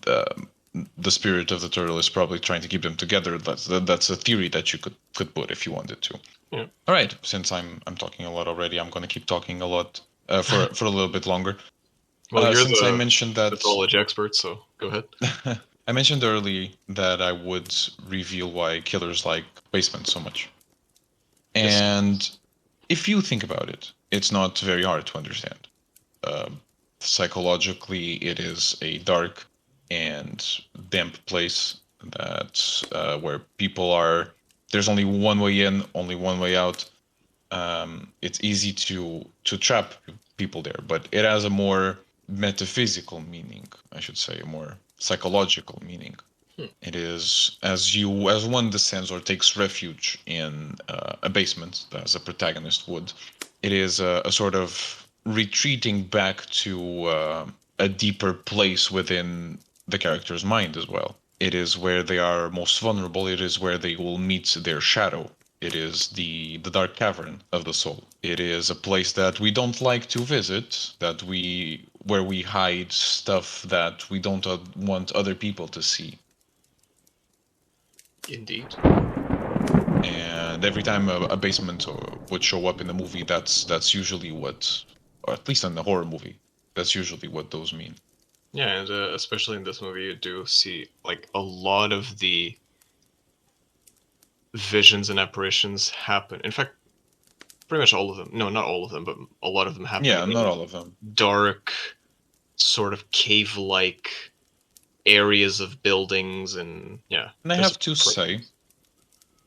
the spirit of the turtle is probably trying to keep them together. That's a theory that you could put if you wanted to. Yeah. All right. Since I'm talking a lot already, I'm going to keep talking a lot for a little bit longer. Well, you're since the I mentioned that mythology expert, so go ahead. I mentioned earlier that I would reveal why killers like basements so much. Yes. And if you think about it, it's not very hard to understand. Psychologically, it is a dark and damp place that's where people are. There's only one way in, only one way out. It's easy to trap people there, but it has a more metaphysical meaning, I should say, a more psychological meaning. It is as one descends or takes refuge in a basement, as a protagonist would. It is a sort of retreating back to a deeper place within the character's mind as well. It is where they are most vulnerable. It is where they will meet their shadow. It is the dark cavern of the soul. It is a place that we don't like to visit, where we hide stuff that we don't want other people to see. Indeed. And every time a basement would show up in the movie, that's usually what, or at least in the horror movie, that's usually what those mean. Yeah, and especially in this movie, you do see like a lot of the visions and apparitions happen. In fact, pretty much all of them. No, not all of them, but a lot of them happen. Yeah, not all of them. Dark, sort of cave-like areas of buildings, and yeah. And I have to say,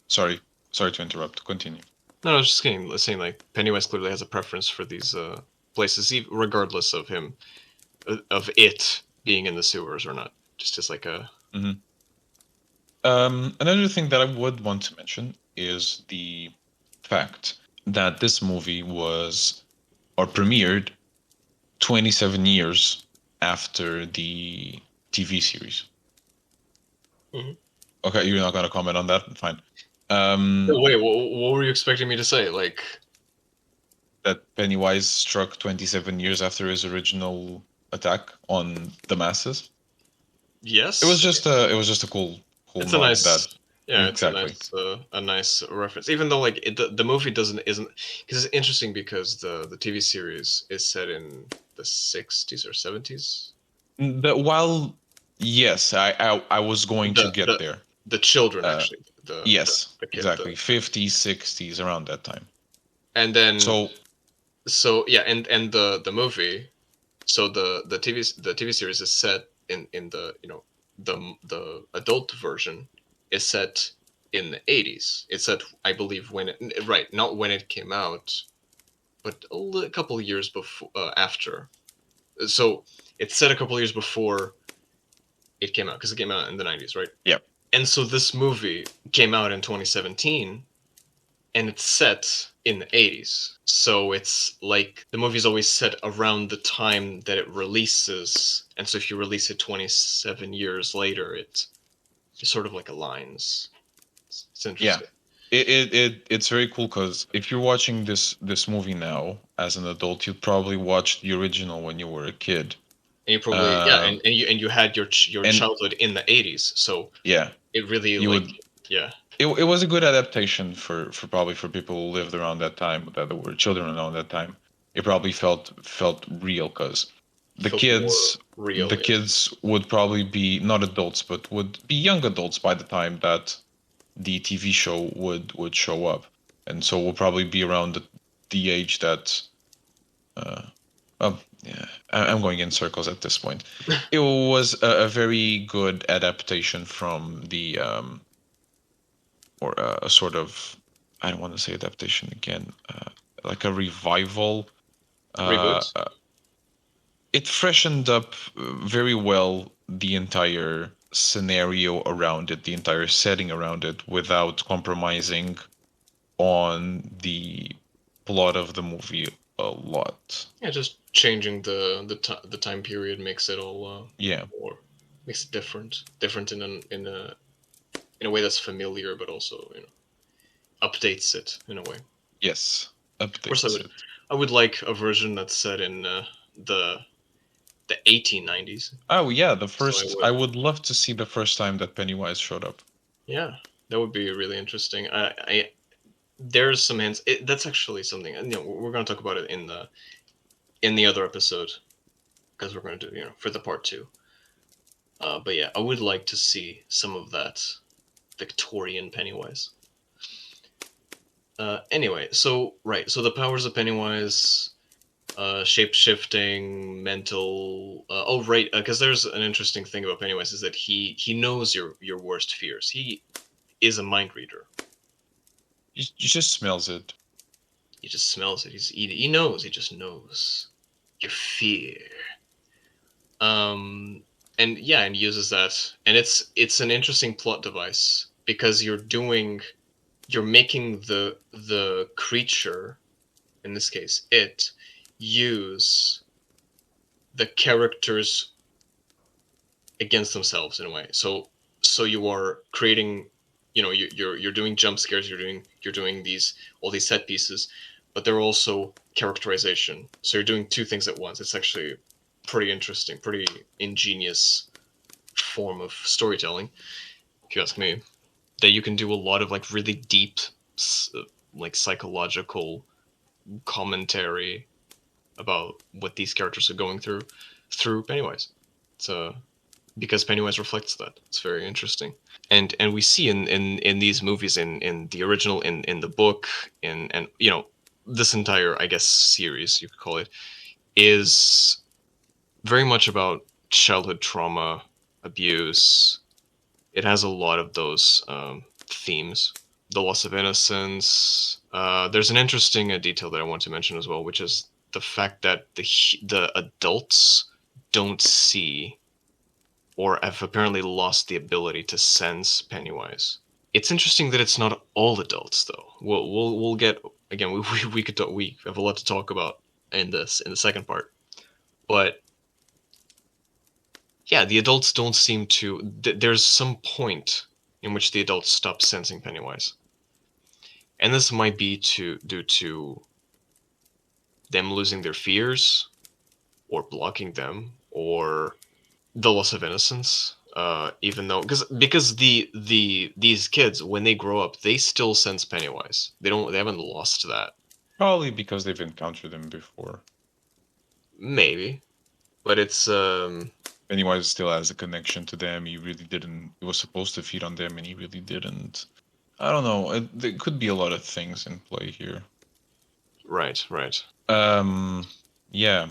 sorry to interrupt. Continue. No, I was just saying like Pennywise clearly has a preference for these places, regardless of him, of it being in the sewers or not. Just as like a. Mm-hmm. Another thing that I would want to mention is the fact that this movie premiered 27 years after the TV series. Mm-hmm. Okay, you're not going to comment on that? Fine. Wait, what were you expecting me to say? Like that Pennywise struck 27 years after his original attack on the masses? Yes. It was just a cool it's a nice, yeah, exactly. It's a nice reference. Even though like the movie isn't because it's interesting because the TV series is set in the 60s or 70s. Yes, I was going to get there. The children actually. Yes, exactly. 50s, 60s, around that time. And then so yeah, and the movie, so the TV series is set in the the adult version is set in the 80s. It's set, I believe, not when it came out, but a couple of years before after. So it's set a couple of years before it came out, because it came out in the 90s, right? Yep. And so this movie came out in 2017, and it's set in the 80s. So it's like the movie's always set around the time that it releases. And so if you release it 27 years later, it sort of like aligns. It's interesting. Yeah. It's very cool because if you're watching this movie now as an adult, you probably watched the original when you were a kid. And you probably and you had your childhood in the 80s. So yeah, it really it was a good adaptation for probably for people who lived around that time, that were children around that time. It probably felt real because the Felt more kids real. the Yeah. kids would probably be not adults, but would be young adults by the time that the TV show would show up, and so will probably be around the age that. Well, yeah, I'm going in circles at this point. It was a very good adaptation from the or a sort of, I don't want to say adaptation again, like a revival. Uh, Reboot. uh, it freshened up very well the entire scenario around it, the entire setting around it, without compromising on the plot of the movie a lot. Yeah, just changing the time period makes it all Yeah. more makes it different in a way that's familiar, but also updates it in a way. Yes. Of course, Updates it. I would like a version that's set in the 1890s. Oh yeah, the So first. I would love to see the first time that Pennywise showed up. Yeah, that would be really interesting. I there's some hints. That's actually something. And we're going to talk about it in the other episode because we're going to do for the part 2. But yeah, I would like to see some of that Victorian Pennywise. Anyway, so the powers of Pennywise, shape shifting, mental. Oh right, because there's an interesting thing about Pennywise is that he knows your worst fears. He is a mind reader. He just smells it. He just smells it. He knows. He just knows your fear. And yeah, and uses that, and it's an interesting plot device because you're making the creature, in this case it, use the characters against themselves in a way. So you are creating, you're doing jump scares, you're doing all these set pieces, but they're also characterization. So you're doing two things at once. It's actually pretty interesting, pretty ingenious form of storytelling, if you ask me. That you can do a lot of like really deep, like psychological commentary about what these characters are going through Pennywise. So because Pennywise reflects that, it's very interesting. And we see in these movies, in the original, in the book, and this entire, I guess, series you could call it, is very much about childhood trauma, abuse. It has a lot of those themes. The loss of innocence. There's an interesting detail that I want to mention as well, which is the fact that the adults don't see, or have apparently lost the ability to sense Pennywise. It's interesting that it's not all adults, though. We'll get, again. We could talk, we have a lot to talk about in the second part, but yeah, the adults don't seem to. There's some point in which the adults stop sensing Pennywise, and this might be due to them losing their fears, or blocking them, or the loss of innocence. Even though, because these kids, when they grow up, they still sense Pennywise. They haven't lost that. Probably because they've encountered him before. Maybe, but it's Pennywise still has a connection to them. He really didn't. He was supposed to feed on them, and he really didn't. I don't know. There could be a lot of things in play here. right. Yeah.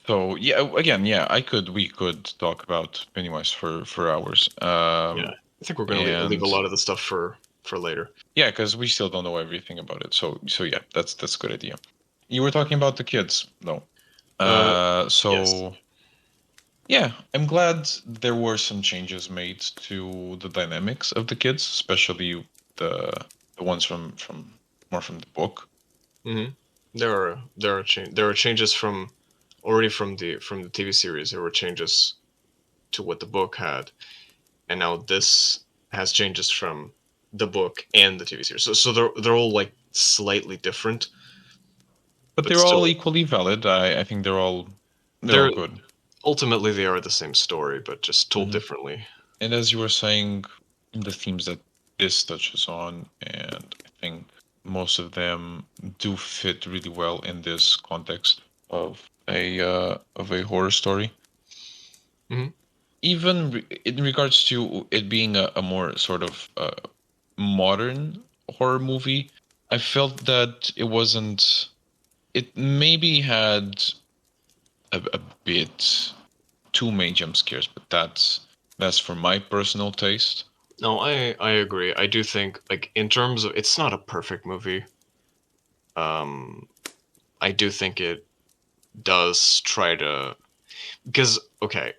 So yeah, again, yeah, we could talk about Pennywise for hours. Yeah, I think we're gonna leave a lot of the stuff for later. Yeah, because we still don't know everything about it. So yeah, that's a good idea. You were talking about the kids, though. Yes. Yeah, I'm glad there were some changes made to the dynamics of the kids, especially the ones from the book. Mm-hmm. There are changes from the TV series. There were changes to what the book had, and now this has changes from the book and the TV series. So they're all like slightly different, But they're still, all equally valid. I think they're all good. Ultimately, they are the same story, but just told differently. And as you were saying, the themes that this touches on, and I think most of them do fit really well in this context of a horror story. Mhm. Even in regards to it being a more sort of modern horror movie, I felt that it wasn't. It maybe had a bit too many jump scares, but that's for my personal taste. No, I agree. I do think, like, in terms of, it's not a perfect movie. I do think it does try to, because okay,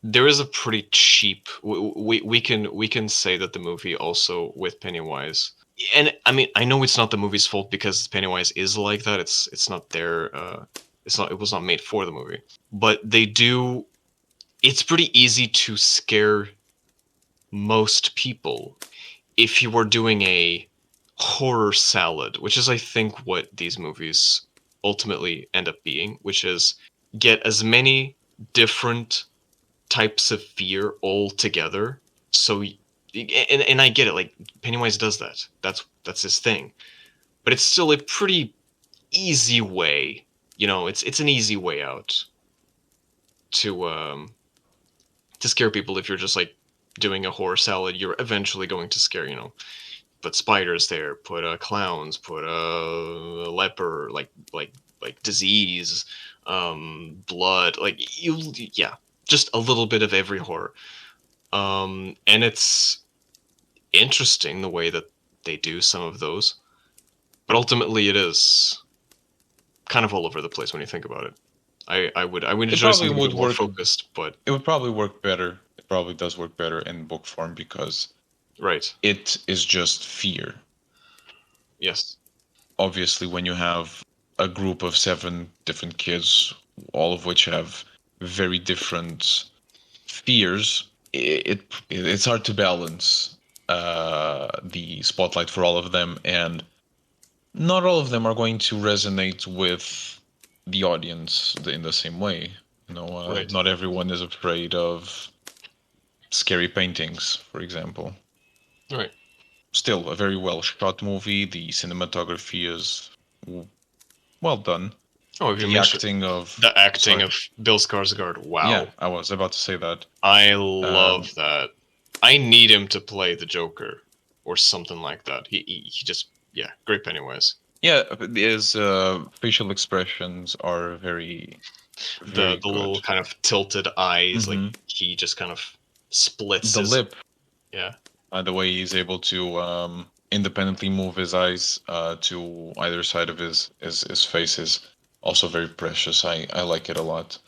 there is a pretty cheap. We can say that the movie also with Pennywise, and I mean I know it's not the movie's fault because Pennywise is like that. It's not their. It's not. It was not made for the movie, but they do. It's pretty easy to scare most people if you were doing a horror salad, which is I think what these movies ultimately end up being, which is get as many different types of fear all together. So and I get it, like Pennywise does that. That's his thing. But it's still a pretty easy way, it's an easy way out to scare people. If you're just like doing a horror salad, you're eventually going to scare, put spiders there, put clowns, put a leper, like disease, blood, like yeah, just a little bit of every horror. And it's interesting the way that they do some of those, but ultimately it is kind of all over the place when you think about it. I would It enjoy probably something a would bit more work. focused, but It would probably work better. It probably does work better in book form because right, it is just fear. yes, Obviously, when you have a group of 7 different kids, all of which have very different fears, it's hard to balance the spotlight for all of them, and not all of them are going to resonate with the audience in the same way. right, Not everyone is afraid of scary paintings, for example. right. Still, a very well shot movie. The cinematography is well done. Oh, if you The mentioned acting of, the acting sorry, of Bill Skarsgård, yeah, wow, I was about to say that. I Um, love that. I need him to play the Joker or something like that. He just, yeah, great Pennywise. yeah, his facial expressions are The very the little good. kind of tilted eyes, like Hmm. he just kind of splits The his, lip, yeah. the way he's able to independently move his eyes to either side of his face is also very precious. I like it a lot.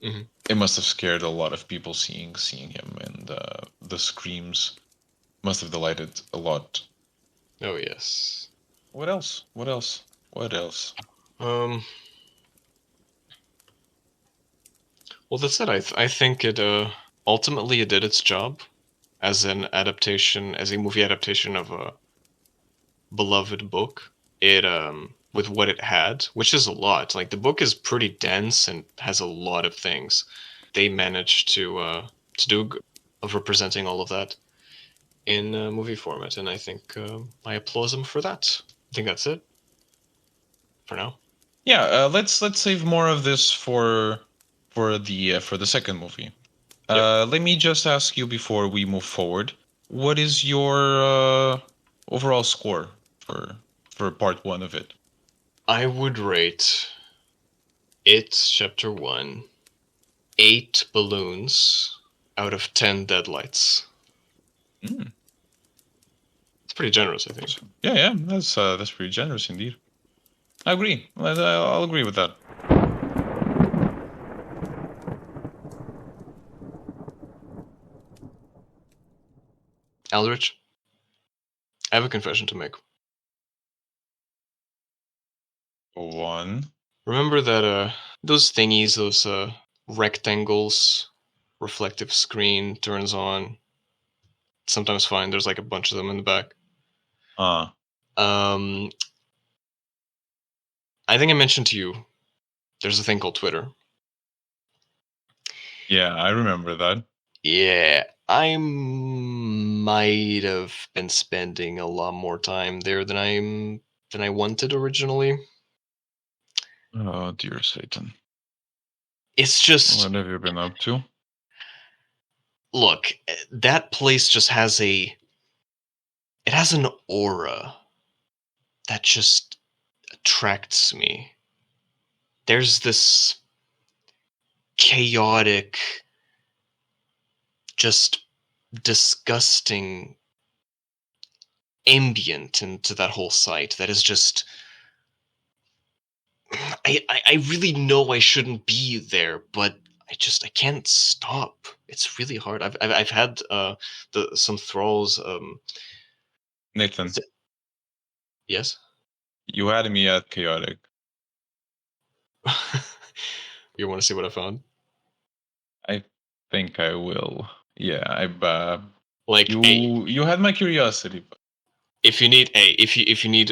Hmm. It must have scared a lot of people seeing him, and the screams must have delighted a lot. Oh yes. What else? What else? What else? Um. Well, that's it. I think it ultimately it did its job as an adaptation, as a movie adaptation of a beloved book. It with what it had, which is a lot. Like the book is pretty dense and has a lot of things. They managed to do of representing all of that in movie format, and I think I applaud them for that. I think that's it for now. Yeah, let's save more of this for the second movie. Yep. Let me just ask you before we move forward. What is your overall score for part one of it? I would rate it chapter one 8 balloons out of 10 deadlights. Mm. It's pretty generous, I think. Yeah, yeah, that's pretty generous indeed. I agree. I'll agree with that. Aldrich, I have a confession to make. One. Remember that those thingies, those rectangles, reflective screen turns on. Sometimes fine. There's like a bunch of them in the back. Uh, Um, I think I mentioned to you. There's a thing called Twitter. yeah, I remember that. Yeah, I might have been spending a lot more time there than I wanted originally. Oh dear Satan. It's just, What have you been up to? look, that place just has it has an aura that just attracts me. There's this chaotic, just disgusting ambient into that whole site that is just, I really know I shouldn't be there, but I can't stop. It's really hard. I've had some thralls. Nathan, Yes. you had me at chaotic. You want to see what I found? I think I will. Yeah, Like, hey, you had my curiosity. if you need if you need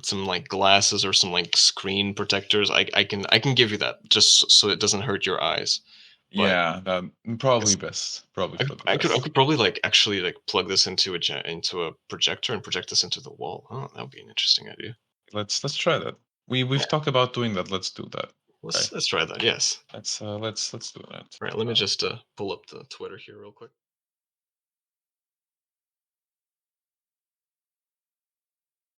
some like glasses or some like screen protectors, I can give you that, just so it doesn't hurt your eyes. But Yeah, that probably best. Probably for the I best. could probably like actually like plug this into a projector and project this into the wall. Oh, that would be an interesting idea. Let's try that. We've talked about doing that. Let's do that. Let's try that. Yes. Let's do that. All right. Let me just pull up the Twitter here real quick.